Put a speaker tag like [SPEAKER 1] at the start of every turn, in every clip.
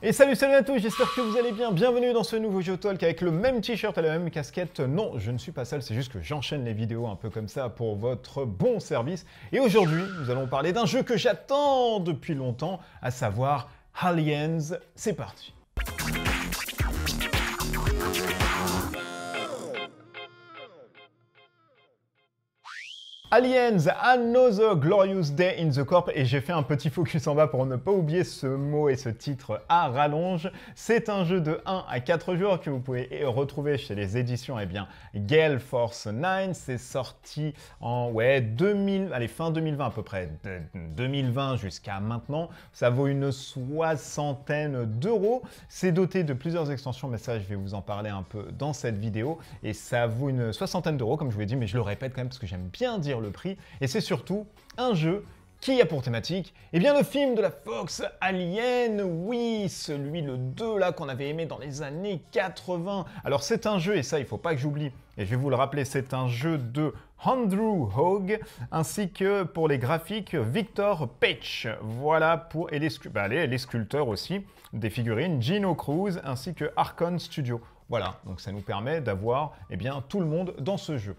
[SPEAKER 1] Et salut à tous, j'espère que vous allez bien. Bienvenue dans ce nouveau Jeu Talk avec le même t-shirt et la même casquette. Non, je ne suis pas seul, c'est juste que j'enchaîne les vidéos un peu comme ça pour votre bon service. Et aujourd'hui, nous allons parler d'un jeu que j'attends depuis longtemps, à savoir Aliens. C'est parti. Aliens, Another Glorious Day in the Corp, et j'ai fait un petit focus en bas pour ne pas oublier ce mot et ce titre à rallonge. C'est un jeu de 1 à 4 joueurs que vous pouvez retrouver chez les éditions Gale Force 9. C'est sorti en fin 2020 à peu près, de 2020 jusqu'à maintenant. Ça vaut une soixantaine d'euros. C'est doté de plusieurs extensions, mais ça je vais vous en parler un peu dans cette vidéo. Et ça vaut une soixantaine d'euros comme je vous l'ai dit, mais je le répète quand même parce que j'aime bien dire le prix, et c'est surtout un jeu qui a pour thématique, eh bien le film de la Fox, Alien, oui, celui le 2 là qu'on avait aimé dans les années 80. Alors c'est un jeu, et ça il faut pas que j'oublie, et je vais vous le rappeler, c'est un jeu de Andrew Hogue, ainsi que pour les graphiques Victor Pech, voilà, et les sculpteurs aussi, des figurines, Gino Cruz, ainsi que Archon Studio. Voilà, donc ça nous permet d'avoir tout le monde dans ce jeu.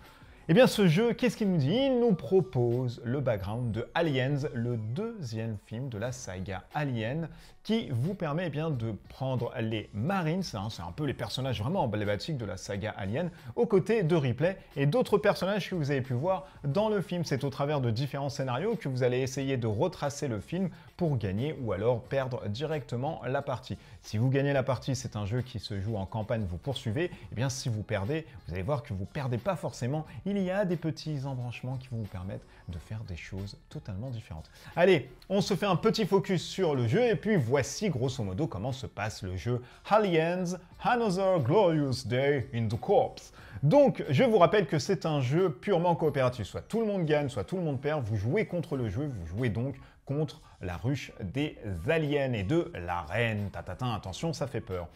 [SPEAKER 1] Eh bien ce jeu, qu'est-ce qu'il nous dit? Il nous propose le background de Aliens, le deuxième film de la saga Alien, qui vous permet de prendre les Marines, c'est un peu les personnages vraiment emblématiques de la saga Alien, aux côtés de Ripley et d'autres personnages que vous avez pu voir dans le film. C'est au travers de différents scénarios que vous allez essayer de retracer le film pour gagner ou alors perdre directement la partie. Si vous gagnez la partie, c'est un jeu qui se joue en campagne, vous poursuivez. Et bien si vous perdez, vous allez voir que vous ne perdez pas forcément. Il y a des petits embranchements qui vont vous permettre de faire des choses totalement différentes. Allez, on se fait un petit focus sur le jeu et puis voici grosso modo comment se passe le jeu Aliens, Another Glorious Day in the Corps. Donc, je vous rappelle que c'est un jeu purement coopératif. Soit tout le monde gagne, soit tout le monde perd. Vous jouez contre le jeu, vous jouez donc contre la ruche des aliens et de la reine. Attention, ça fait peur.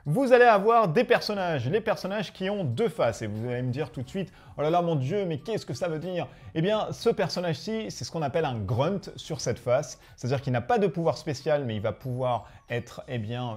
[SPEAKER 1] Vous allez avoir des personnages, les personnages qui ont deux faces. Et vous allez me dire tout de suite, oh là là mon Dieu, mais qu'est-ce que ça veut dire? Eh bien, ce personnage-ci, c'est ce qu'on appelle un grunt sur cette face. C'est-à-dire qu'il n'a pas de pouvoir spécial, mais il va pouvoir être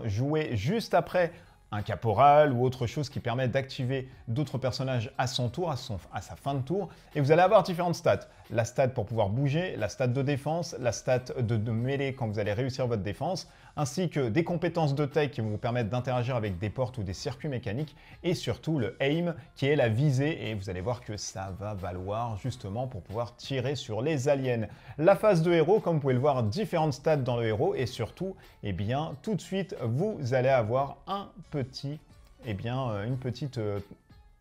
[SPEAKER 1] joué juste après un caporal ou autre chose qui permet d'activer d'autres personnages à son tour, à sa fin de tour. Et vous allez avoir différentes stats. La stat pour pouvoir bouger, la stat de défense, la stat de mêlée quand vous allez réussir votre défense, ainsi que des compétences de tech qui vont vous permettre d'interagir avec des portes ou des circuits mécaniques, et surtout le aim qui est la visée, et vous allez voir que ça va valoir justement pour pouvoir tirer sur les aliens. La phase de héros, comme vous pouvez le voir, différentes stats dans le héros, et surtout, tout de suite, vous allez avoir une petite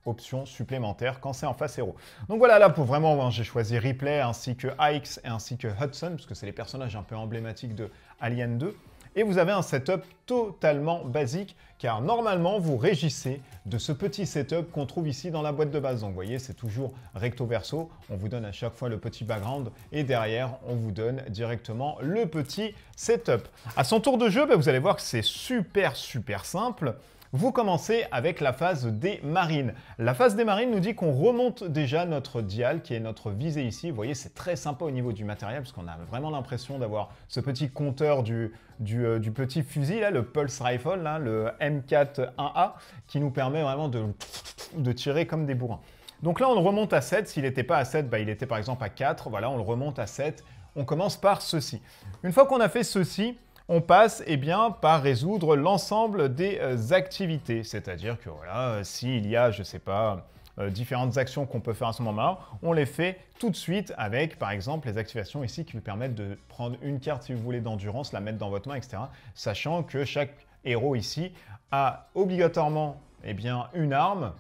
[SPEAKER 1] option supplémentaire quand c'est en face héros. Donc voilà, là pour vraiment, j'ai choisi Ripley ainsi que Ike et ainsi que Hudson, parce que c'est les personnages un peu emblématiques de Alien 2. Et vous avez un setup totalement basique, car normalement, vous régissez de ce petit setup qu'on trouve ici dans la boîte de base. Donc vous voyez, c'est toujours recto-verso. On vous donne à chaque fois le petit background, et derrière, on vous donne directement le petit setup. À son tour de jeu, vous allez voir que c'est super simple. Vous commencez avec la phase des marines. La phase des marines nous dit qu'on remonte déjà notre dial, qui est notre visée ici. Vous voyez, c'est très sympa au niveau du matériel, parce qu'on a vraiment l'impression d'avoir ce petit compteur du petit fusil, là, le Pulse Rifle, là, le M4-1A, qui nous permet vraiment de tirer comme des bourrins. Donc là, on le remonte à 7. S'il n'était pas à 7, il était par exemple à 4. Voilà, on le remonte à 7. On commence par ceci. Une fois qu'on a fait ceci, on passe par résoudre l'ensemble des activités. C'est-à-dire que voilà, s'il y a, je ne sais pas, différentes actions qu'on peut faire à ce moment-là, on les fait tout de suite avec, par exemple, les activations ici qui vous permettent de prendre une carte, si vous voulez, d'endurance, la mettre dans votre main, etc. Sachant que chaque héros ici a obligatoirement une arme,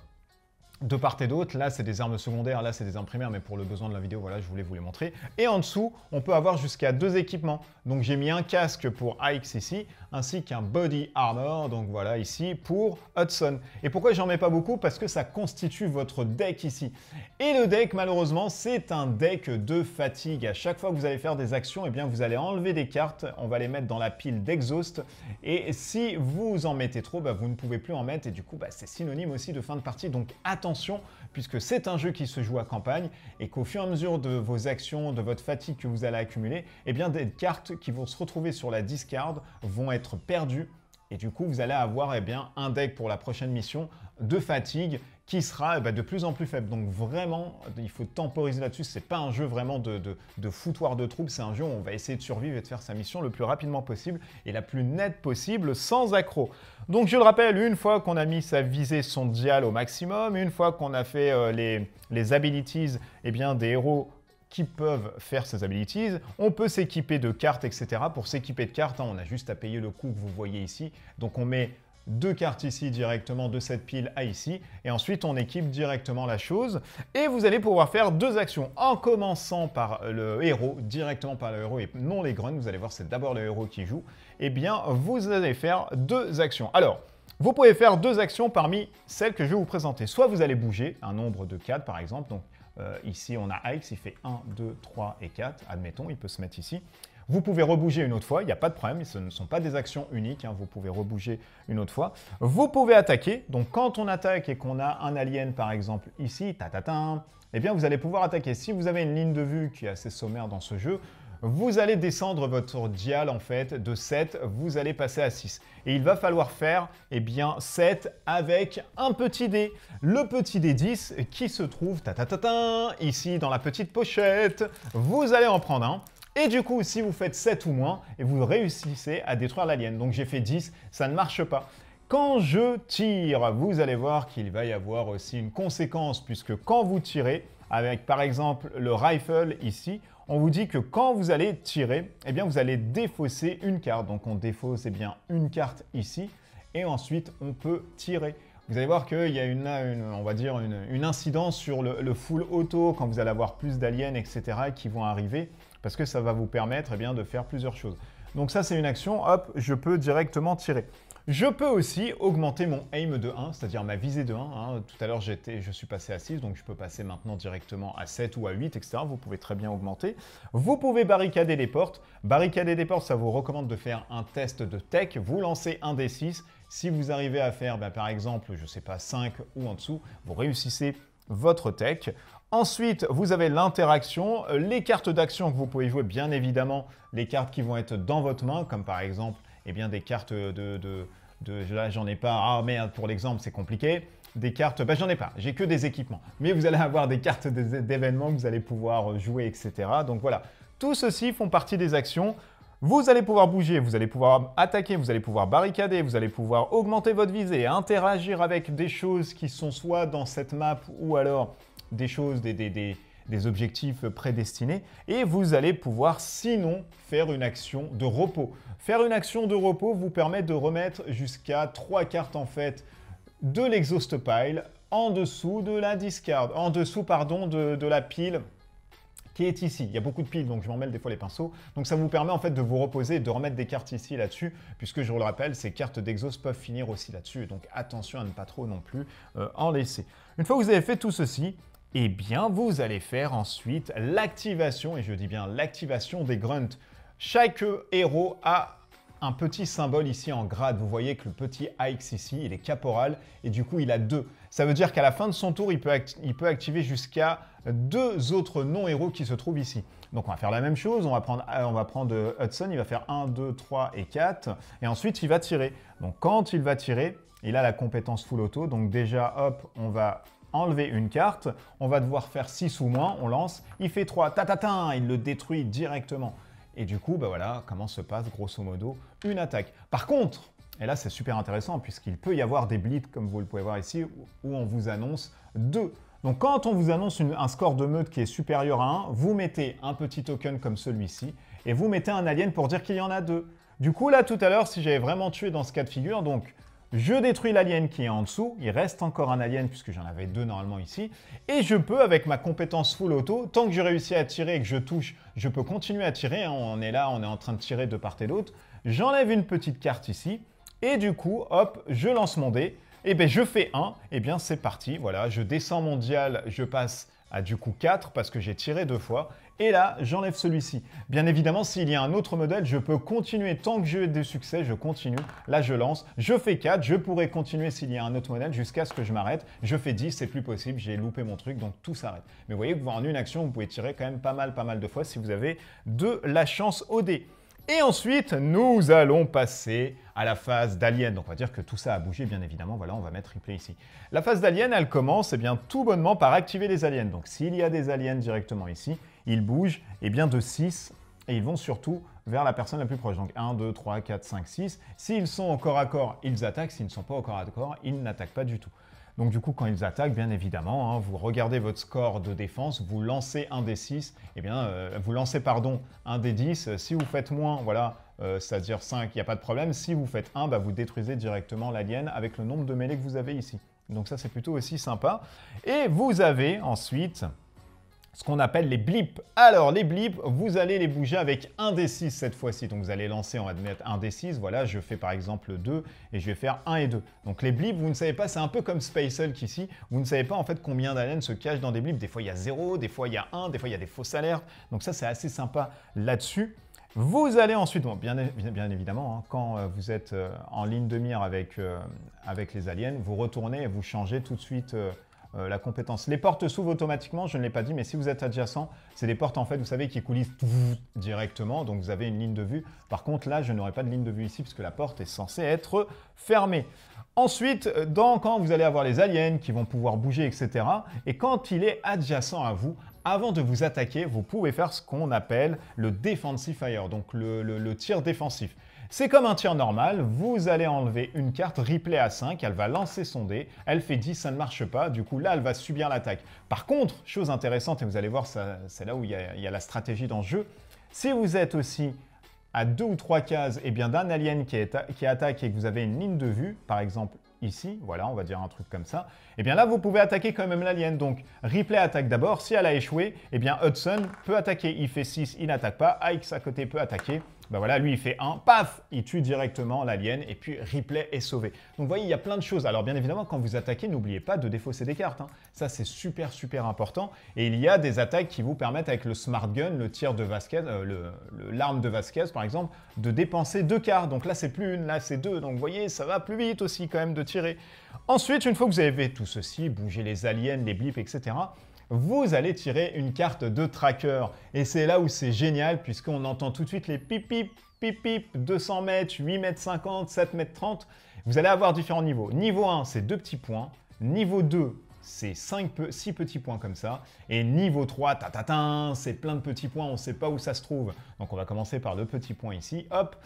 [SPEAKER 1] de part et d'autre. Là, c'est des armes secondaires, là, c'est des armes primaires, mais pour le besoin de la vidéo, voilà, je voulais vous les montrer. Et en dessous, on peut avoir jusqu'à 2 équipements. Donc, j'ai mis un casque pour Ike ici, ainsi qu'un body armor, donc voilà, ici, pour Hudson. Et pourquoi j'en mets pas beaucoup? Parce que ça constitue votre deck ici. Et le deck, malheureusement, c'est un deck de fatigue. À chaque fois que vous allez faire des actions, vous allez enlever des cartes, on va les mettre dans la pile d'exhaust. Et si vous en mettez trop, vous ne pouvez plus en mettre, et du coup, c'est synonyme aussi de fin de partie. Donc, attention, puisque c'est un jeu qui se joue à campagne et qu'au fur et à mesure de vos actions, de votre fatigue que vous allez accumuler, des cartes qui vont se retrouver sur la discard vont être perdues Et du coup, vous allez avoir un deck pour la prochaine mission de fatigue qui sera de plus en plus faible. Donc vraiment, il faut temporiser là-dessus. Ce n'est pas un jeu vraiment de foutoir de troupes, c'est un jeu où on va essayer de survivre et de faire sa mission le plus rapidement possible et la plus nette possible sans accro. Donc je le rappelle, une fois qu'on a mis sa visée, son dial au maximum, une fois qu'on a fait les abilities des héros qui peuvent faire ces abilities, on peut s'équiper de cartes, etc. Pour s'équiper de cartes, on a juste à payer le coût que vous voyez ici. Donc on met 2 cartes ici directement de cette pile à ici, et ensuite on équipe directement la chose, et vous allez pouvoir faire 2 actions, en commençant par le héros, directement par le héros et non les grunts. Vous allez voir, c'est d'abord le héros qui joue. Vous allez faire 2 actions. Alors, vous pouvez faire 2 actions parmi celles que je vais vous présenter. Soit vous allez bouger un nombre de 4 par exemple, donc ici on a Ix, il fait 1, 2, 3 et 4, admettons, il peut se mettre ici. Vous pouvez rebouger une autre fois, il n'y a pas de problème, ce ne sont pas des actions uniques, vous pouvez rebouger une autre fois. Vous pouvez attaquer, donc quand on attaque et qu'on a un alien par exemple ici, vous allez pouvoir attaquer. Si vous avez une ligne de vue qui est assez sommaire dans ce jeu, vous allez descendre votre dial en fait de 7, vous allez passer à 6. Et il va falloir faire 7 avec un petit dé. Le petit dé 10 qui se trouve ici dans la petite pochette. Vous allez en prendre un. Et du coup, si vous faites 7 ou moins, et vous réussissez à détruire l'alien. Donc j'ai fait 10, ça ne marche pas. Quand je tire, vous allez voir qu'il va y avoir aussi une conséquence, puisque quand vous tirez, avec par exemple le rifle ici, on vous dit que quand vous allez tirer, vous allez défausser une carte. Donc on défausse une carte ici, et ensuite on peut tirer. Vous allez voir qu'il y a une incidence sur le full auto quand vous allez avoir plus d'aliens, etc. qui vont arriver, parce que ça va vous permettre de faire plusieurs choses. Donc ça, c'est une action, hop, je peux directement tirer. Je peux aussi augmenter mon aim de 1, c'est-à-dire ma visée de 1. Tout à l'heure, je suis passé à 6, donc je peux passer maintenant directement à 7 ou à 8, etc. Vous pouvez très bien augmenter. Vous pouvez barricader les portes. Barricader des portes, ça vous recommande de faire un test de tech. Vous lancez un D6. Si vous arrivez à faire, par exemple, je ne sais pas, 5 ou en dessous, vous réussissez votre tech. Ensuite, vous avez l'interaction, les cartes d'action que vous pouvez jouer, bien évidemment, les cartes qui vont être dans votre main, comme par exemple des cartes là, j'en ai pas. Ah merde, pour l'exemple, c'est compliqué. Des cartes, j'en ai pas, j'ai que des équipements. Mais vous allez avoir des cartes d'événements que vous allez pouvoir jouer, etc. Donc voilà, tout ceci font partie des actions. Vous allez pouvoir bouger, vous allez pouvoir attaquer, vous allez pouvoir barricader, vous allez pouvoir augmenter votre visée, interagir avec des choses qui sont soit dans cette map ou alors des choses, des objectifs prédestinés. Et vous allez pouvoir sinon faire une action de repos. Faire une action de repos vous permet de remettre jusqu'à 3 cartes en fait de l'exhaust pile en dessous de la discard, en dessous de la pile qui est ici. Il y a beaucoup de piles, donc je m'en mêle des fois les pinceaux. Donc ça vous permet en fait de vous reposer et de remettre des cartes ici là-dessus, puisque je vous le rappelle, ces cartes d'exhaust peuvent finir aussi là-dessus. Donc attention à ne pas trop non plus en laisser. Une fois que vous avez fait tout ceci, vous allez faire ensuite l'activation, et je dis bien l'activation des grunts. Chaque héros a un petit symbole ici en grade. Vous voyez que le petit Ix ici, il est caporal et du coup, il a 2. Ça veut dire qu'à la fin de son tour, il peut activer jusqu'à 2 autres non-héros qui se trouvent ici. Donc, on va faire la même chose. On va prendre Hudson, il va faire 1, 2, 3 et 4. Et ensuite, il va tirer. Donc, quand il va tirer, il a la compétence full auto. Donc, déjà, hop, on va enlever une carte. On va devoir faire 6 ou moins. On lance. Il fait 3. Il le détruit directement. Et du coup, voilà comment se passe grosso modo une attaque. Par contre, et là c'est super intéressant puisqu'il peut y avoir des bleeds comme vous le pouvez voir ici où on vous annonce 2. Donc quand on vous annonce un score de meute qui est supérieur à 1, vous mettez un petit token comme celui-ci et vous mettez un alien pour dire qu'il y en a 2. Du coup là tout à l'heure, si j'avais vraiment tué dans ce cas de figure, donc je détruis l'alien qui est en dessous, il reste encore un alien puisque j'en avais 2 normalement ici, et je peux, avec ma compétence full auto, tant que je réussis à tirer et que je touche, je peux continuer à tirer, on est là, on est en train de tirer de part et d'autre, j'enlève une petite carte ici, et du coup, hop, je lance mon dé, et je fais 1, et c'est parti, voilà, je descends mon dial, je passe à du coup 4 parce que j'ai tiré 2 fois, et là, j'enlève celui-ci. Bien évidemment, s'il y a un autre modèle, je peux continuer. Tant que j'ai des succès, je continue. Là, je lance. Je fais 4. Je pourrais continuer s'il y a un autre modèle jusqu'à ce que je m'arrête. Je fais 10. C'est plus possible. J'ai loupé mon truc. Donc, tout s'arrête. Mais vous voyez que en une action, vous pouvez tirer quand même pas mal de fois si vous avez de la chance au dé. Et ensuite, nous allons passer à la phase d'Alien. Donc on va dire que tout ça a bougé, bien évidemment. Voilà, on va mettre replay ici. La phase d'Alien, elle commence bien, tout bonnement par activer les aliens. Donc s'il y a des aliens directement ici, ils bougent bien, de 6 et ils vont surtout vers la personne la plus proche. Donc 1, 2, 3, 4, 5, 6. S'ils sont au corps à corps, ils attaquent. S'ils ne sont pas au corps à corps, ils n'attaquent pas du tout. Donc du coup, quand ils attaquent, bien évidemment, vous regardez votre score de défense, vous lancez un des 6, vous lancez, un des 10. Si vous faites moins, voilà, c'est-à-dire 5, il n'y a pas de problème. Si vous faites 1, vous détruisez directement l'alien avec le nombre de mêlées que vous avez ici. Donc ça, c'est plutôt aussi sympa. Et vous avez ensuite ce qu'on appelle les blips. Alors, les blips, vous allez les bouger avec un des 6 cette fois-ci. Donc, vous allez lancer, on va mettre un des 6. Voilà, je fais par exemple 2 et je vais faire 1 et 2. Donc, les blips, vous ne savez pas, c'est un peu comme Space Hulk ici. Vous ne savez pas en fait combien d'aliens se cachent dans des blips. Des fois, il y a 0, des fois, il y a 1, des fois, il y a des fausses alertes. Donc, ça, c'est assez sympa là-dessus. Vous allez ensuite, bon, bien évidemment, quand vous êtes en ligne de mire avec les aliens, vous retournez et vous changez tout de suite la compétence. Les portes s'ouvrent automatiquement, je ne l'ai pas dit, mais si vous êtes adjacent, c'est des portes en fait, vous savez, qui coulissent directement, donc vous avez une ligne de vue. Par contre, là, je n'aurai pas de ligne de vue ici, puisque la porte est censée être fermée. Ensuite, quand vous allez avoir les aliens qui vont pouvoir bouger, etc., et quand il est adjacent à vous, avant de vous attaquer, vous pouvez faire ce qu'on appelle le defensive fire, donc le tir défensif. C'est comme un tir normal, vous allez enlever une carte replay à 5, elle va lancer son dé, elle fait 10, ça ne marche pas, du coup là elle va subir l'attaque. Par contre, chose intéressante, et vous allez voir, c'est là où il y a la stratégie dans le jeu, si vous êtes aussi à 2 ou 3 cases d'un alien qui attaque et que vous avez une ligne de vue, par exemple ici, voilà, on va dire un truc comme ça, et bien là, vous pouvez attaquer quand même l'alien. Donc, replay attaque d'abord. Si elle a échoué, et bien Hudson peut attaquer. Il fait 6, il n'attaque pas. Ike à côté peut attaquer. Ben voilà, lui, il fait 1, paf, il tue directement l'alien, et puis replay est sauvé. Donc, vous voyez, il y a plein de choses. Alors, bien évidemment, quand vous attaquez, n'oubliez pas de défausser des cartes. Ça, c'est super, super important. Et il y a des attaques qui vous permettent, avec le Smart Gun, le tir de Vasquez, l'arme de Vasquez, par exemple, de dépenser 2 cartes. Donc là, c'est plus une, là, c'est 2. Donc, vous voyez, ça va plus vite aussi, quand même, de tirer. Ensuite, une fois que vous avez fait tout ceci, bouger les aliens, les blips, etc., vous allez tirer une carte de tracker. Et c'est là où c'est génial, puisqu'on entend tout de suite les pip pip, pip pip, 200 mètres, 8 mètres 50, 7 mètres 30. Vous allez avoir différents niveaux. Niveau 1, c'est 2 petits points. Niveau 2, c'est 6 petits points comme ça. Et niveau 3, c'est plein de petits points, on ne sait pas où ça se trouve. Donc on va commencer par le petit point ici. Hop,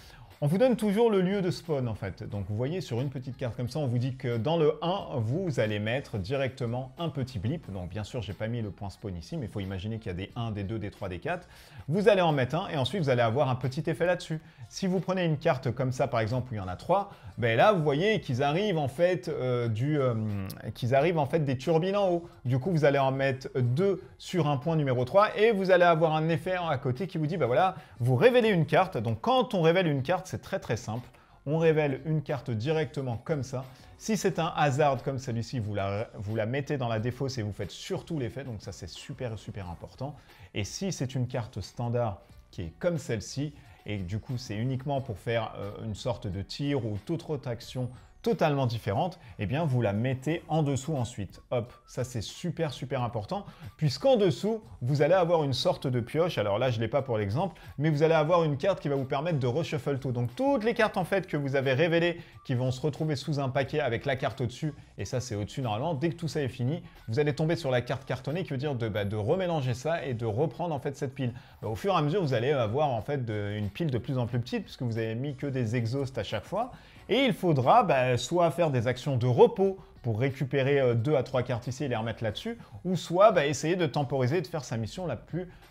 [SPEAKER 1] on vous donne toujours le lieu de spawn en fait. Donc vous voyez sur une petite carte comme ça, on vous dit que dans le 1, vous allez mettre directement un petit blip. Donc bien sûr, je n'ai pas mis le point spawn ici, mais il faut imaginer qu'il y a des 1, des 2, des 3, des 4. Vous allez en mettre un et ensuite vous allez avoir un petit effet là-dessus. Si vous prenez une carte comme ça par exemple où il y en a 3, ben là vous voyez qu'ils arrivent en fait des turbines en haut. Du coup vous allez en mettre 2 sur un point numéro 3 et vous allez avoir un effet à côté qui vous dit ben voilà, vous révélez une carte. Donc quand on révèle une carte, c'est très très simple. On révèle une carte directement comme ça. Si c'est un hasard comme celui-ci, vous la mettez dans la défausse et vous faites surtout l'effet. Donc ça, c'est super, super important. Et si c'est une carte standard qui est comme celle-ci, et du coup, c'est uniquement pour faire une sorte de tir ou toute autre action totalement différente, eh bien, vous la mettez en dessous ensuite. Hop, ça c'est super, super important, puisqu'en dessous, vous allez avoir une sorte de pioche. Alors là, je ne l'ai pas pour l'exemple, mais vous allez avoir une carte qui va vous permettre de reshuffle tout. Donc, toutes les cartes en fait que vous avez révélées, qui vont se retrouver sous un paquet avec la carte au-dessus, et ça c'est au-dessus normalement, dès que tout ça est fini, vous allez tomber sur la carte cartonnée qui veut dire de remélanger ça et de reprendre en fait cette pile. Au fur et à mesure, vous allez avoir en fait une pile de plus en plus petite, puisque vous avez mis que des exhausts à chaque fois. Et il faudra soit faire des actions de repos pour récupérer 2 à 3 cartes ici et les remettre là-dessus, ou soit essayer de temporiser et de faire sa mission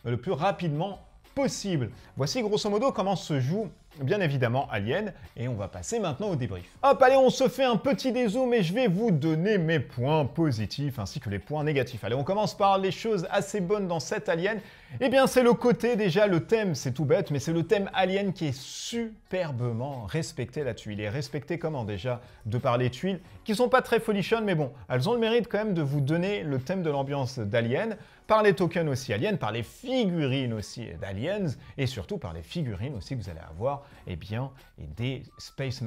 [SPEAKER 1] le plus rapidement possible. Voici grosso modo comment se joue bien évidemment Alien, et on va passer maintenant au débrief. Hop, allez, on se fait un petit dézoom et je vais vous donner mes points positifs ainsi que les points négatifs. Allez, on commence par les choses assez bonnes dans cet Alien. Eh bien, c'est le côté, déjà, le thème, c'est tout bête, mais c'est le thème Alien qui est superbement respecté là-dessus. Il est respecté comment déjà? De par les tuiles, qui sont pas très folichonnes, mais bon, elles ont le mérite quand même de vous donner le thème de l'ambiance d'Alien, par les tokens aussi Alien, par les figurines aussi d'Aliens, et surtout par les figurines aussi que vous allez avoir, eh bien, et des Space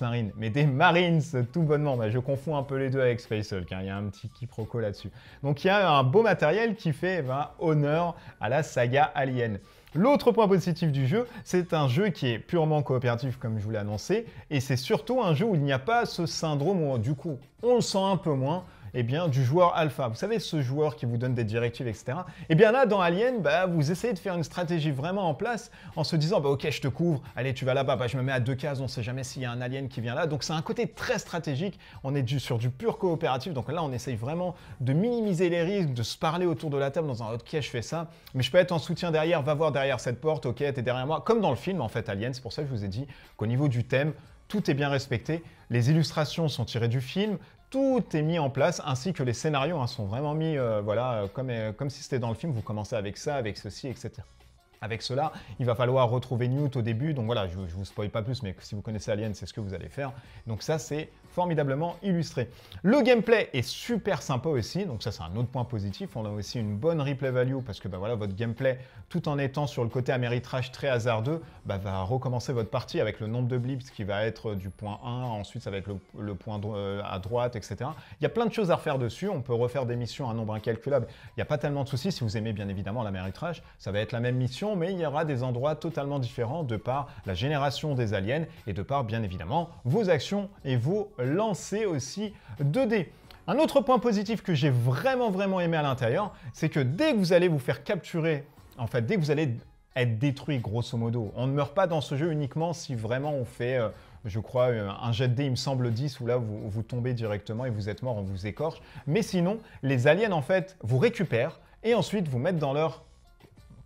[SPEAKER 1] Marines, mais des Marines, tout bonnement. Je confonds un peu les deux avec Space Hulk, il y a un petit quiproquo là-dessus. Donc il y a un beau matériel qui fait honneur à la saga Alien. L'autre point positif du jeu, c'est un jeu qui est purement coopératif comme je vous l'ai annoncé, et c'est surtout un jeu où il n'y a pas ce syndrome où du coup on le sent un peu moins, eh bien, du joueur alpha. Vous savez, ce joueur qui vous donne des directives, etc. Et bien là, dans Alien, vous essayez de faire une stratégie vraiment en place en se disant, ok, je te couvre, allez, tu vas là-bas, je me mets à 2 cases, on ne sait jamais s'il y a un alien qui vient là. Donc c'est un côté très stratégique, on est sur du pur coopératif, donc là, on essaye vraiment de minimiser les risques, de se parler autour de la table dans un, ok, je fais ça, mais je peux être en soutien derrière, va voir derrière cette porte, ok, t'es derrière moi, comme dans le film, en fait, Alien. C'est pour ça que je vous ai dit qu'au niveau du thème, tout est bien respecté, les illustrations sont tirées du film, tout est mis en place, ainsi que les scénarios sont vraiment mis comme si c'était dans le film, vous commencez avec ça, avec ceci, etc. Avec cela, il va falloir retrouver Newt au début, donc voilà, je ne vous spoil pas plus, mais si vous connaissez Alien, c'est ce que vous allez faire. Donc ça, c'est formidablement illustré. Le gameplay est super sympa aussi, donc ça c'est un autre point positif. On a aussi une bonne replay value parce que voilà, votre gameplay, tout en étant sur le côté améritrage très hasardeux, va recommencer votre partie avec le nombre de blips qui va être du point 1, ensuite ça va être le point à droite, etc. Il y a plein de choses à refaire dessus, on peut refaire des missions à un nombre incalculable. Il n'y a pas tellement de soucis si vous aimez bien évidemment l'améritrage, ça va être la même mission, mais il y aura des endroits totalement différents de par la génération des aliens et de par bien évidemment vos actions et vos lancers aussi 2D. Un autre point positif que j'ai vraiment aimé à l'intérieur, c'est que dès que vous allez vous faire capturer, en fait, dès que vous allez être détruit grosso modo, on ne meurt pas dans ce jeu uniquement si vraiment on fait, je crois, un jet de dés, il me semble 10, où là vous tombez directement et vous êtes mort, on vous écorche. Mais sinon, les aliens en fait vous récupèrent et ensuite vous mettent dans leur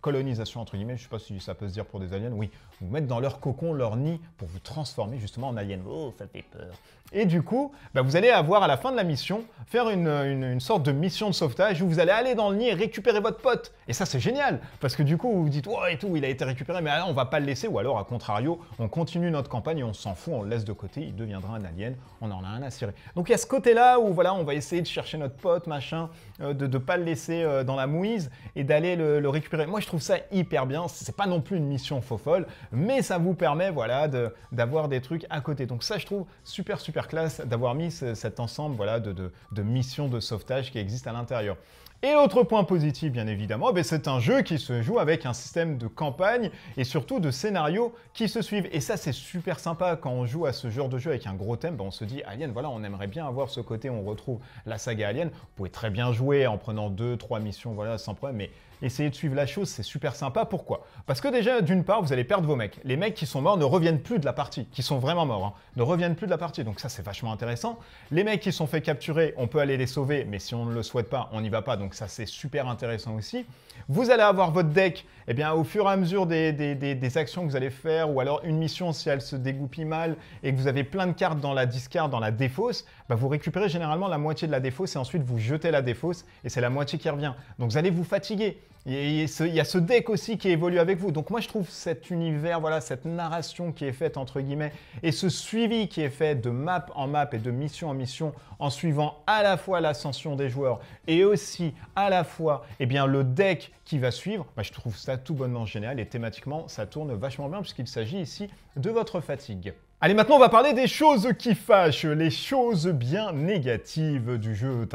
[SPEAKER 1] colonisation entre guillemets, je ne sais pas si ça peut se dire pour des aliens, oui, vous mettre dans leur cocon, leur nid, pour vous transformer justement en alien. Oh, ça fait peur. Et du coup, vous allez avoir à la fin de la mission, faire une sorte de mission de sauvetage où vous allez aller dans le nid et récupérer votre pote. Et ça, c'est génial, parce que du coup, vous vous dites, oh et tout, il a été récupéré, mais là, on va pas le laisser, ou alors, à contrario, on continue notre campagne et on s'en fout, on le laisse de côté, il deviendra un alien, on en a un à cirer. Donc il y a ce côté-là où voilà, on va essayer de chercher notre pote, machin, de ne pas le laisser dans la mouise et d'aller le récupérer. Moi, je trouve ça hyper bien, c'est pas non plus une mission faux folle, mais ça vous permet voilà, d'avoir des trucs à côté. Donc ça, je trouve super classe d'avoir mis cet ensemble voilà, de missions de sauvetage qui existent à l'intérieur. Et l'autre point positif, bien évidemment, c'est un jeu qui se joue avec un système de campagne et surtout de scénarios qui se suivent. Et ça, c'est super sympa quand on joue à ce genre de jeu avec un gros thème. On se dit, Alien, voilà, on aimerait bien avoir ce côté, on retrouve la saga Alien. Vous pouvez très bien jouer en prenant 2-3 missions, voilà, sans problème, mais essayez de suivre la chose, c'est super sympa. Pourquoi? Parce que déjà, d'une part, vous allez perdre vos mecs. Les mecs qui sont morts ne reviennent plus de la partie, qui sont vraiment morts, ne reviennent plus de la partie. Donc ça, c'est vachement intéressant. Les mecs qui sont fait capturer, on peut aller les sauver, mais si on ne le souhaite pas, on n'y va pas. Donc ça, c'est super intéressant aussi. Vous allez avoir votre deck, eh bien, au fur et à mesure des actions que vous allez faire, ou alors une mission, si elle se dégoupille mal, et que vous avez plein de cartes dans la discard, dans la défausse, vous récupérez généralement la moitié de la défausse, et ensuite vous jetez la défausse, et c'est la moitié qui revient. Donc vous allez vous fatiguer. Et il y a ce deck aussi qui évolue avec vous. Donc moi je trouve cet univers, voilà, cette narration qui est faite entre guillemets et ce suivi qui est fait de map en map et de mission en mission en suivant à la fois l'ascension des joueurs et aussi à la fois le deck qui va suivre, je trouve ça tout bonnement génial et thématiquement ça tourne vachement bien puisqu'il s'agit ici de votre fatigue. Allez, maintenant on va parler des choses qui fâchent, les choses bien négatives du jeu.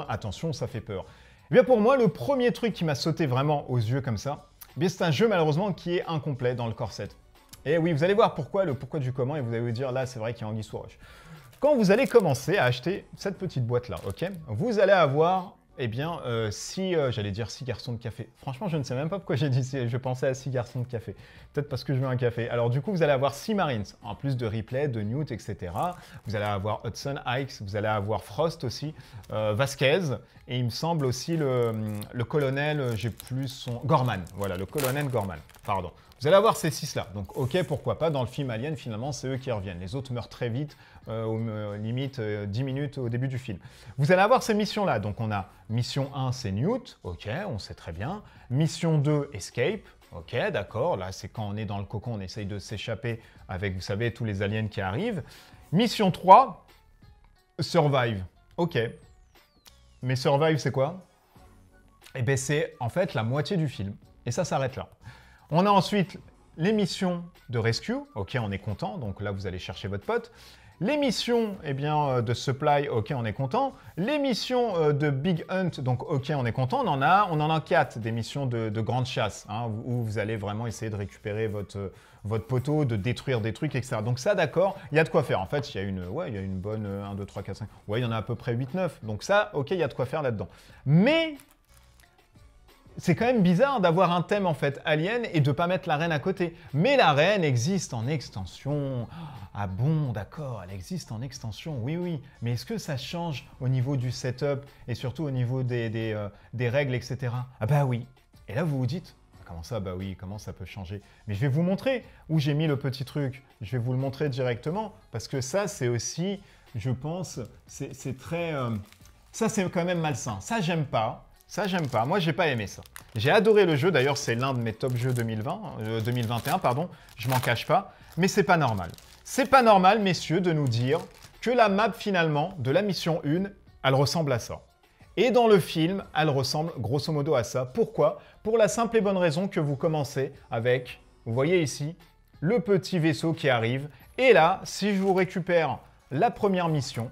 [SPEAKER 1] Attention, ça fait peur. Eh bien pour moi, le premier truc qui m'a sauté vraiment aux yeux comme ça, c'est un jeu malheureusement qui est incomplet dans le core set. Et oui, vous allez voir pourquoi, le pourquoi du comment, et vous allez vous dire là, c'est vrai qu'il y a anguille sous roche. Quand vous allez commencer à acheter cette petite boîte là, ok, vous allez avoir, j'allais dire 6 garçons de café. Franchement, je ne sais même pas pourquoi j'ai dit, je pensais à 6 garçons de café. Peut-être parce que je veux un café. Alors du coup, vous allez avoir 6 Marines, en plus de Ripley, de Newt, etc. Vous allez avoir Hudson, Ikes, vous allez avoir Frost aussi, Vasquez, et il me semble aussi le colonel, j'ai plus son... Gorman, voilà, le colonel Gorman, pardon. Vous allez avoir ces 6-là, donc ok, pourquoi pas, dans le film Alien, finalement, c'est eux qui reviennent. Les autres meurent très vite, limite 10 minutes au début du film. Vous allez avoir ces missions-là, donc on a mission 1, c'est Newt, ok, on sait très bien. Mission 2, Escape, ok, d'accord, là c'est quand on est dans le cocon, on essaye de s'échapper avec, vous savez, tous les aliens qui arrivent. Mission 3, Survive, ok. Mais Survive, c'est quoi? Eh bien, c'est en fait la moitié du film, et ça s'arrête là. On a ensuite les missions de rescue. Ok, on est content. Donc là, vous allez chercher votre pote. Les missions eh bien, de Supply, ok, on est content. Les missions de Big Hunt, donc ok, on est content. On en a 4, des missions de grande chasse, hein, où vous allez vraiment essayer de récupérer votre poteau, de détruire des trucs, etc. Donc ça, d'accord, il y a de quoi faire. En fait, il y a une bonne 1, 2, 3, 4, 5. Ouais, il y en a à peu près 8, 9. Donc ça, ok, il y a de quoi faire là-dedans. Mais c'est quand même bizarre d'avoir un thème en fait alien et de ne pas mettre la reine à côté. Mais la reine existe en extension. Ah bon, d'accord, elle existe en extension, oui, oui. Mais est-ce que ça change au niveau du setup et surtout au niveau des règles, etc. Ah bah oui. Et là, vous vous dites, comment ça, bah oui, comment ça peut changer? Mais je vais vous montrer où j'ai mis le petit truc. Je vais vous le montrer directement parce que ça, c'est aussi, je pense, c'est très... ça, c'est quand même malsain. Ça, j'aime pas. Ça, j'aime pas. Moi, j'ai pas aimé ça. J'ai adoré le jeu. D'ailleurs, c'est l'un de mes top jeux 2021, pardon. Je m'en cache pas. Mais c'est pas normal. C'est pas normal, messieurs, de nous dire que la map, finalement, de la mission 1, elle ressemble à ça. Et dans le film, elle ressemble grosso modo à ça. Pourquoi? Pour la simple et bonne raison que vous commencez avec, vous voyez ici, le petit vaisseau qui arrive. Et là, si je vous récupère la première mission,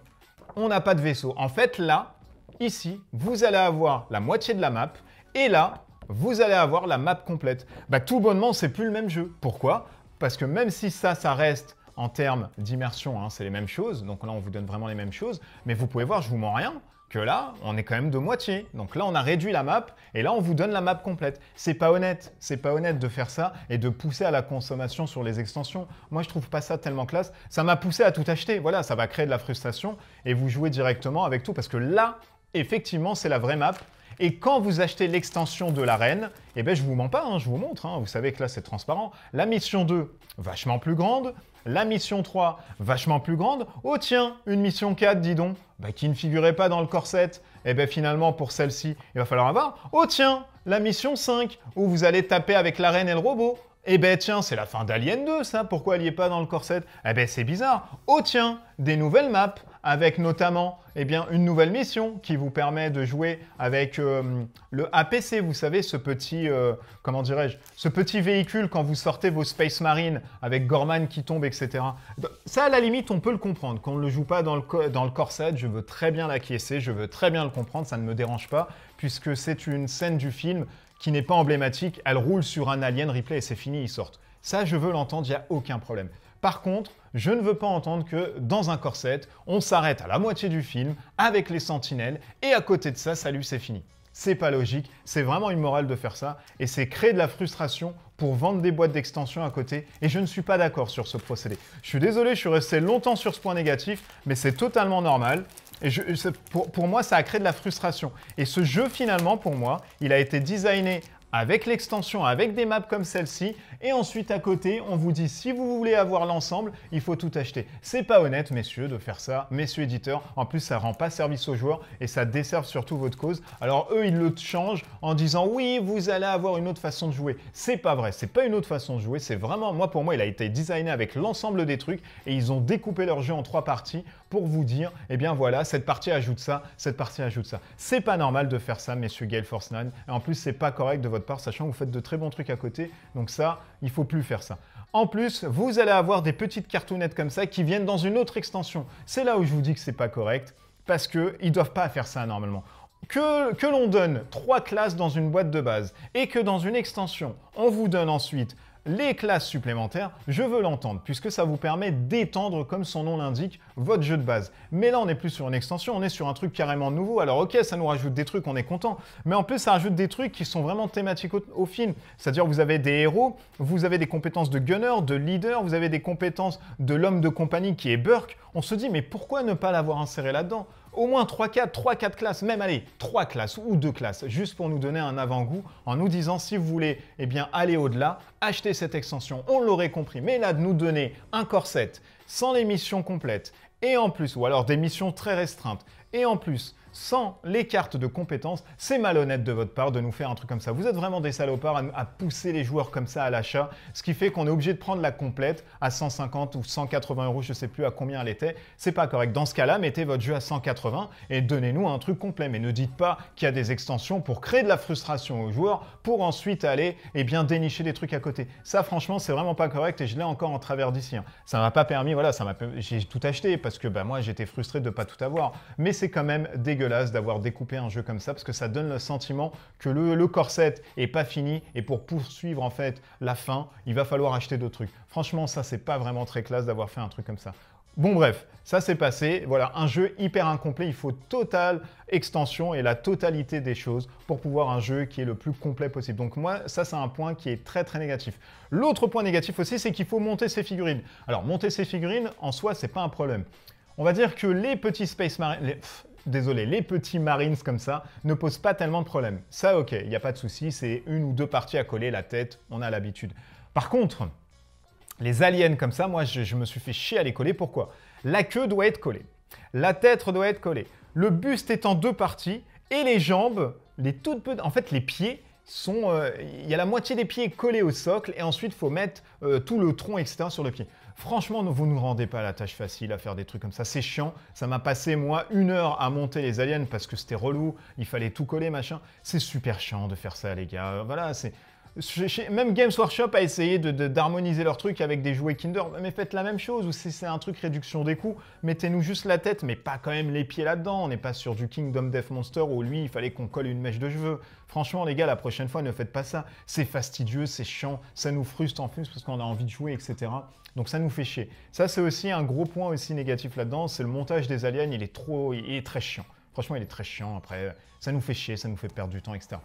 [SPEAKER 1] on n'a pas de vaisseau. En fait, là, ici, vous allez avoir la moitié de la map, et là, vous allez avoir la map complète. Bah, tout bonnement, c'est plus le même jeu. Pourquoi? Parce que même si ça reste en termes d'immersion, hein, c'est les mêmes choses, donc là, on vous donne vraiment les mêmes choses, mais vous pouvez voir, je vous mens rien, que là, on est quand même de moitié. Donc là, on a réduit la map, et là, on vous donne la map complète. C'est pas honnête de faire ça et de pousser à la consommation sur les extensions. Moi, je trouve pas ça tellement classe. Ça m'a poussé à tout acheter. Voilà, ça va créer de la frustration, et vous jouez directement avec tout, parce que là, effectivement, c'est la vraie map. Et quand vous achetez l'extension de l'arène, eh ben, je vous mens pas, hein, je vous montre. Hein, vous savez que là, c'est transparent. La mission 2, vachement plus grande. La mission 3, vachement plus grande. Oh tiens, une mission 4, dis donc, bah, qui ne figurait pas dans le corset. Eh bien, finalement, pour celle-ci, il va falloir avoir. Oh tiens, la mission 5, où vous allez taper avec l'arène et le robot. Eh ben tiens, c'est la fin d'Alien 2, ça. Pourquoi elle n'y est pas dans le corset? Eh ben, c'est bizarre. Oh tiens, des nouvelles maps, avec notamment eh bien, une nouvelle mission qui vous permet de jouer avec le APC, vous savez, ce petit, comment dirais-je, ce petit véhicule quand vous sortez vos Space Marines avec Gorman qui tombe, etc. Ça, à la limite, on peut le comprendre. Qu'on ne le joue pas dans le corset, je veux très bien l'acquiescer, je veux très bien le comprendre, ça ne me dérange pas, puisque c'est une scène du film qui n'est pas emblématique, elle roule sur un alien replay et c'est fini, ils sortent. Ça, je veux l'entendre, il n'y a aucun problème. Par contre, je ne veux pas entendre que dans un corset, on s'arrête à la moitié du film avec les sentinelles et à côté de ça, salut, c'est fini. C'est pas logique, c'est vraiment immoral de faire ça et c'est créer de la frustration pour vendre des boîtes d'extension à côté et je ne suis pas d'accord sur ce procédé. Je suis désolé, je suis resté longtemps sur ce point négatif, mais c'est totalement normal. Et pour moi, ça a créé de la frustration. Et ce jeu, finalement, pour moi, il a été designé avec l'extension, avec des maps comme celle-ci, et ensuite à côté, on vous dit si vous voulez avoir l'ensemble, il faut tout acheter. C'est pas honnête, messieurs, de faire ça, messieurs éditeurs. En plus, ça rend pas service aux joueurs et ça desserve surtout votre cause. Alors eux, ils le changent en disant oui, vous allez avoir une autre façon de jouer. C'est pas vrai, c'est pas une autre façon de jouer. C'est vraiment, pour moi, il a été designé avec l'ensemble des trucs et ils ont découpé leur jeu en 3 parties pour vous dire, eh bien voilà, cette partie ajoute ça, cette partie ajoute ça. C'est pas normal de faire ça, messieurs Gale Force 9. Et en plus, c'est pas correct de votre part, sachant que vous faites de très bons trucs à côté. Donc ça, il faut plus faire ça. En plus, vous allez avoir des petites cartounettes comme ça qui viennent dans une autre extension. C'est là où je vous dis que c'est pas correct, parce qu'ils ne doivent pas faire ça normalement. Que l'on donne 3 classes dans une boîte de base et que dans une extension, on vous donne ensuite les classes supplémentaires, je veux l'entendre, puisque ça vous permet d'étendre, comme son nom l'indique, votre jeu de base. Mais là, on n'est plus sur une extension, on est sur un truc carrément nouveau. Alors ok, ça nous rajoute des trucs, on est content, mais en plus, ça rajoute des trucs qui sont vraiment thématiques au film. C'est-à-dire, vous avez des héros, vous avez des compétences de gunner, de leader, vous avez des compétences de l'homme de compagnie qui est Burke. On se dit, mais pourquoi ne pas l'avoir inséré là-dedans? Au moins 3-4 classes, même allez, 3 classes ou 2 classes, juste pour nous donner un avant-goût, en nous disant si vous voulez eh bien, aller au-delà, achetez cette extension, on l'aurait compris. Mais là, de nous donner un corset sans les missions complètes, et en plus, ou alors des missions très restreintes, et en plus, sans les cartes de compétences. C'est malhonnête de votre part de nous faire un truc comme ça. Vous êtes vraiment des salopards à pousser les joueurs comme ça à l'achat, ce qui fait qu'on est obligé de prendre la complète à 150 ou 180 euros, je sais plus à combien elle était. C'est pas correct. Dans ce cas-là, mettez votre jeu à 180 et donnez-nous un truc complet. Mais ne dites pas qu'il y a des extensions pour créer de la frustration aux joueurs pour ensuite aller dénicher des trucs à côté. Ça, franchement, c'est vraiment pas correct et je l'ai encore en travers d'ici. Ça m'a pas permis, voilà, j'ai tout acheté parce que moi, j'étais frustré de pas tout avoir. Mais c'est quand même dégueulasse d'avoir découpé un jeu comme ça parce que ça donne le sentiment que le corset est pas fini et pour poursuivre en fait la fin, il va falloir acheter d'autres trucs. Franchement, ça, c'est pas vraiment très classe d'avoir fait un truc comme ça. Bon bref, ça s'est passé, voilà, un jeu hyper incomplet, il faut totale extension et la totalité des choses pour pouvoir un jeu qui est le plus complet possible. Donc moi, ça c'est un point qui est très très négatif. L'autre point négatif aussi, c'est qu'il faut monter ses figurines. Alors monter ses figurines, en soi, c'est pas un problème. On va dire que les petits Space Marines... les petits Marines comme ça ne posent pas tellement de problèmes. Ça, ok, il n'y a pas de souci, c'est une ou deux parties à coller, la tête, on a l'habitude. Par contre... les aliens comme ça, moi, je me suis fait chier à les coller. Pourquoi? La queue doit être collée. La tête doit être collée. Le buste est en deux parties. Et les jambes, en fait, les pieds sont... il y a la moitié des pieds collés au socle. Et ensuite, il faut mettre tout le tronc, etc. sur le pied. Franchement, vous ne nous rendez pas la tâche facile à faire des trucs comme ça. C'est chiant. Ça m'a passé, moi, 1 heure à monter les aliens parce que c'était relou. Il fallait tout coller, machin. C'est super chiant de faire ça, les gars. Voilà, c'est... Même Games Workshop a essayé d'harmoniser leur truc avec des jouets Kinder, mais faites la même chose, ou si c'est un truc réduction des coûts, mettez-nous juste la tête, mais pas quand même les pieds là-dedans. On n'est pas sur du Kingdom Death Monster où lui, il fallait qu'on colle une mèche de cheveux. Franchement, les gars, la prochaine fois, ne faites pas ça. C'est fastidieux, c'est chiant, ça nous frustre en plus parce qu'on a envie de jouer, etc. Donc ça nous fait chier. Ça, c'est aussi un gros point aussi négatif là-dedans, c'est le montage des aliens, il est très chiant. Franchement, il est très chiant. Après, ça nous fait chier, ça nous fait perdre du temps, etc.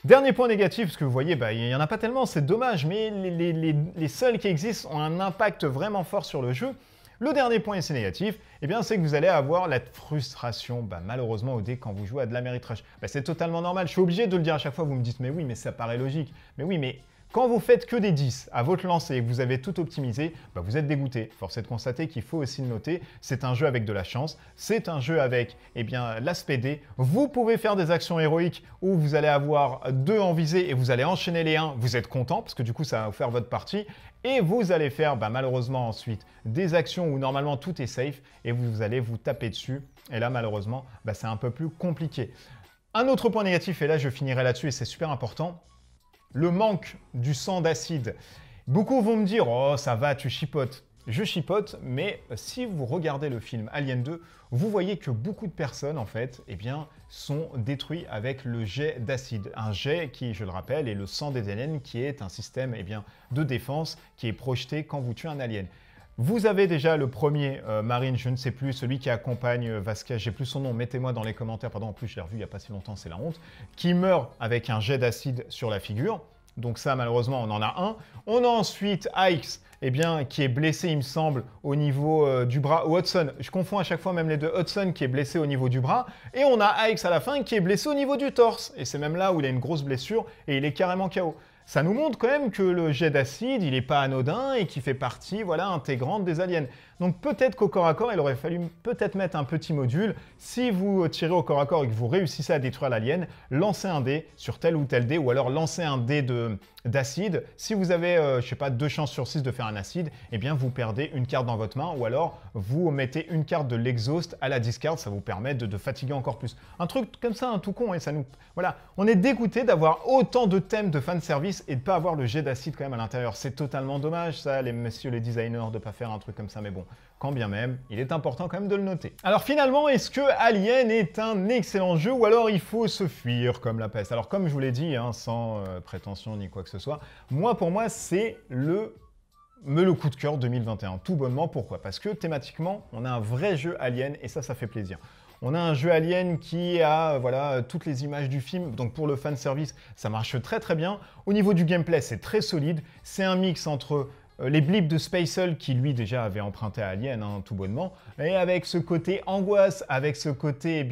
[SPEAKER 1] Dernier point négatif, parce que vous voyez, il n'y en a pas tellement, c'est dommage, mais les seuls qui existent ont un impact vraiment fort sur le jeu. Le dernier point ici négatif, c'est que vous allez avoir la frustration, malheureusement, au dé quand vous jouez à de l'Ameritrash. C'est totalement normal, je suis obligé de le dire à chaque fois, vous me dites, mais oui, mais ça paraît logique. Mais oui, mais quand vous faites que des 10 à votre lancer et que vous avez tout optimisé, vous êtes dégoûté. Force est de constater qu'il faut aussi le noter. C'est un jeu avec de la chance, c'est un jeu avec l'aspect dé. Vous pouvez faire des actions héroïques où vous allez avoir 2 en visée et vous allez enchaîner les 1. Vous êtes content parce que du coup, ça va vous faire votre partie. Et vous allez faire malheureusement ensuite des actions où normalement tout est safe et vous allez vous taper dessus. Et là, malheureusement, c'est un peu plus compliqué. Un autre point négatif, et là je finirai là-dessus et c'est super important, le manque du sang d'acide. Beaucoup vont me dire « Oh, ça va, tu chipotes ». Je chipote, mais si vous regardez le film Alien 2, vous voyez que beaucoup de personnes, en fait, sont détruites avec le jet d'acide. Un jet qui, je le rappelle, est le sang des aliens, qui est un système de défense qui est projeté quand vous tuez un alien. Vous avez déjà le premier Marine, je ne sais plus, celui qui accompagne Vasquez, j'ai plus son nom, mettez-moi dans les commentaires, pardon, en plus je l'ai revu il n'y a pas si longtemps, c'est la honte, qui meurt avec un jet d'acide sur la figure. Donc ça, malheureusement, on en a un. On a ensuite Ike, qui est blessé, il me semble, au niveau du bras. Ou Hudson, je confonds à chaque fois même les deux. Hudson qui est blessé au niveau du bras. Et on a Ike à la fin qui est blessé au niveau du torse. Et c'est même là où il a une grosse blessure et il est carrément KO. Ça nous montre quand même que le jet d'acide, il n'est pas anodin et qu'il fait partie intégrante des aliens. Donc peut-être qu'au corps à corps, il aurait fallu peut-être mettre un petit module. Si vous tirez au corps à corps et que vous réussissez à détruire l'alien, lancez un dé sur tel ou tel dé, ou alors lancez un dé d'acide. Si vous avez, je sais pas, 2 chances sur 6 de faire un acide, vous perdez une carte dans votre main, ou alors vous mettez une carte de l'exhaust à la discard, ça vous permet de fatiguer encore plus. Un truc comme ça, un tout con, et ça nous... Voilà, on est dégoûté d'avoir autant de thèmes de fanservice et de ne pas avoir le jet d'acide quand même à l'intérieur. C'est totalement dommage, ça, les messieurs les designers, de ne pas faire un truc comme ça, mais bon. Quand bien même, il est important quand même de le noter. Alors finalement, est-ce que Alien est un excellent jeu ou alors il faut se fuir comme la peste? Alors comme je vous l'ai dit, sans prétention ni quoi que ce soit, pour moi, c'est le coup de cœur 2021. Tout bonnement, pourquoi? Parce que thématiquement, on a un vrai jeu Alien et ça fait plaisir. On a un jeu Alien qui a toutes les images du film, donc pour le fanservice, ça marche très très bien. Au niveau du gameplay, c'est très solide. C'est un mix entre les blips de Spacel qui lui déjà avait emprunté à Alien, tout bonnement, et avec ce côté angoisse, avec ce côté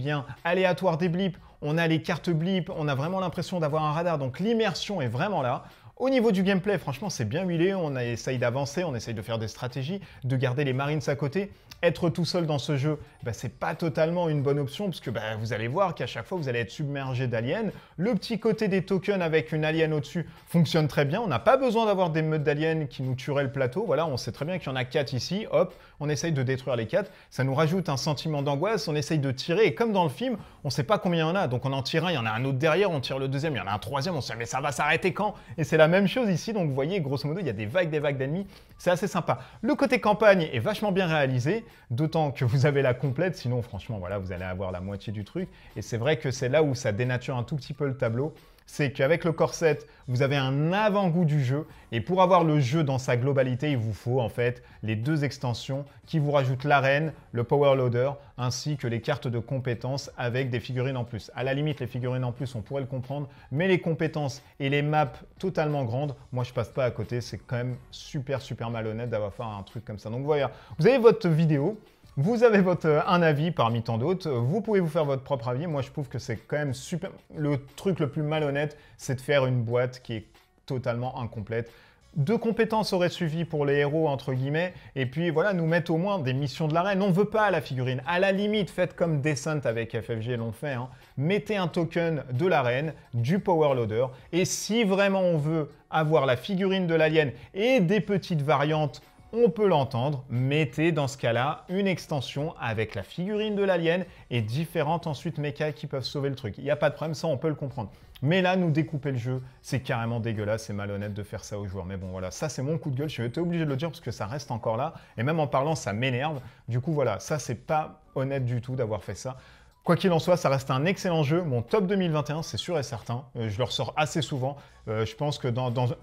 [SPEAKER 1] aléatoire des blips, on a les cartes blips, on a vraiment l'impression d'avoir un radar, donc l'immersion est vraiment là. Au niveau du gameplay, franchement, c'est bien huilé. On essaye d'avancer, on essaye de faire des stratégies, de garder les Marines à côté. Être tout seul dans ce jeu, c'est pas totalement une bonne option parce que vous allez voir qu'à chaque fois, vous allez être submergé d'aliens. Le petit côté des tokens avec une alien au-dessus fonctionne très bien. On n'a pas besoin d'avoir des meutes d'aliens qui nous tueraient le plateau. Voilà, on sait très bien qu'il y en a 4 ici. Hop, on essaye de détruire les 4. Ça nous rajoute un sentiment d'angoisse. On essaye de tirer et comme dans le film, on sait pas combien il y en a. Donc on en tire un, il y en a un autre derrière, on tire le deuxième, il y en a un troisième, on se dit mais ça va s'arrêter quand? Et c'est la même chose ici. Donc vous voyez, grosso modo, il y a des vagues d'ennemis. C'est assez sympa. Le côté campagne est vachement bien réalisé, d'autant que vous avez la complète. Sinon, franchement, voilà, vous allez avoir la moitié du truc. Et c'est vrai que c'est là où ça dénature un tout petit peu le tableau. C'est qu'avec le corset, vous avez un avant-goût du jeu. Et pour avoir le jeu dans sa globalité, il vous faut en fait les 2 extensions qui vous rajoutent l'arène, le power loader, ainsi que les cartes de compétences avec des figurines en plus. À la limite, les figurines en plus, on pourrait le comprendre, mais les compétences et les maps totalement grandes, moi je passe pas à côté. C'est quand même super malhonnête d'avoir fait un truc comme ça. Donc voilà, vous avez votre vidéo. Vous avez un avis parmi tant d'autres, vous pouvez vous faire votre propre avis. Moi, je trouve que c'est quand même super. Le truc le plus malhonnête, c'est de faire une boîte qui est totalement incomplète. 2 compétences auraient suffi pour les héros, entre guillemets, et puis voilà, nous mettre au moins des missions de l'arène. On ne veut pas la figurine. À la limite, faites comme Descent avec FFG l'ont fait, hein. Mettez un token de l'arène, du power loader, et si vraiment on veut avoir la figurine de l'alien et des petites variantes, on peut l'entendre, mettez dans ce cas-là une extension avec la figurine de l'alien et différentes ensuite mechas qui peuvent sauver le truc. Il n'y a pas de problème, ça on peut le comprendre. Mais là, nous découper le jeu, c'est carrément dégueulasse, c'est malhonnête de faire ça aux joueurs. Mais bon, voilà, ça c'est mon coup de gueule, je suis obligé de le dire parce que ça reste encore là. Et même en parlant, ça m'énerve. Du coup, voilà, ça c'est pas honnête du tout d'avoir fait ça. Quoi qu'il en soit, ça reste un excellent jeu. Mon top 2021, c'est sûr et certain. Je le ressors assez souvent. Je pense que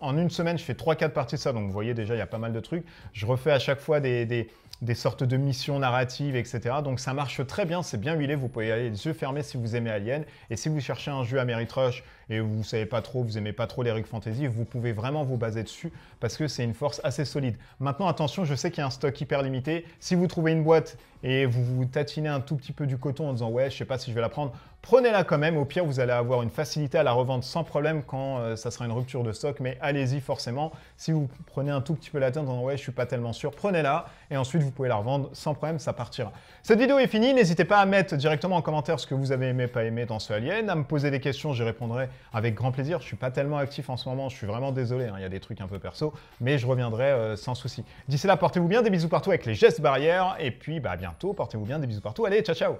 [SPEAKER 1] en une semaine, je fais 3-4 parties de ça. Donc vous voyez déjà, il y a pas mal de trucs. Je refais à chaque fois des sortes de missions narratives, etc. Donc ça marche très bien, c'est bien huilé. Vous pouvez y aller les yeux fermés si vous aimez Alien. Et si vous cherchez un jeu Ameritrash et vous savez pas trop, vous aimez pas trop l'Heroic Fantasy, vous pouvez vraiment vous baser dessus parce que c'est une force assez solide. Maintenant, attention, je sais qu'il y a un stock hyper limité. Si vous trouvez une boîte et vous vous tatinez un tout petit peu du coton en disant ouais, je sais pas si je vais la prendre, prenez-la quand même. Au pire, vous allez avoir une facilité à la revendre sans problème quand ça sera une rupture de stock. Mais allez-y forcément. Si vous prenez un tout petit peu la tête en disant ouais, je suis pas tellement sûr, prenez-la et ensuite vous pouvez la revendre sans problème, ça partira. Cette vidéo est finie. N'hésitez pas à mettre directement en commentaire ce que vous avez aimé, pas aimé dans ce Alien, à me poser des questions, j'y répondrai avec grand plaisir. Je suis pas tellement actif en ce moment, je suis vraiment désolé. Il y a des trucs un peu perso, mais je reviendrai sans souci. D'ici là, portez-vous bien, des bisous partout avec les gestes barrières et puis à bientôt. Portez-vous bien, des bisous partout. Allez, ciao ciao.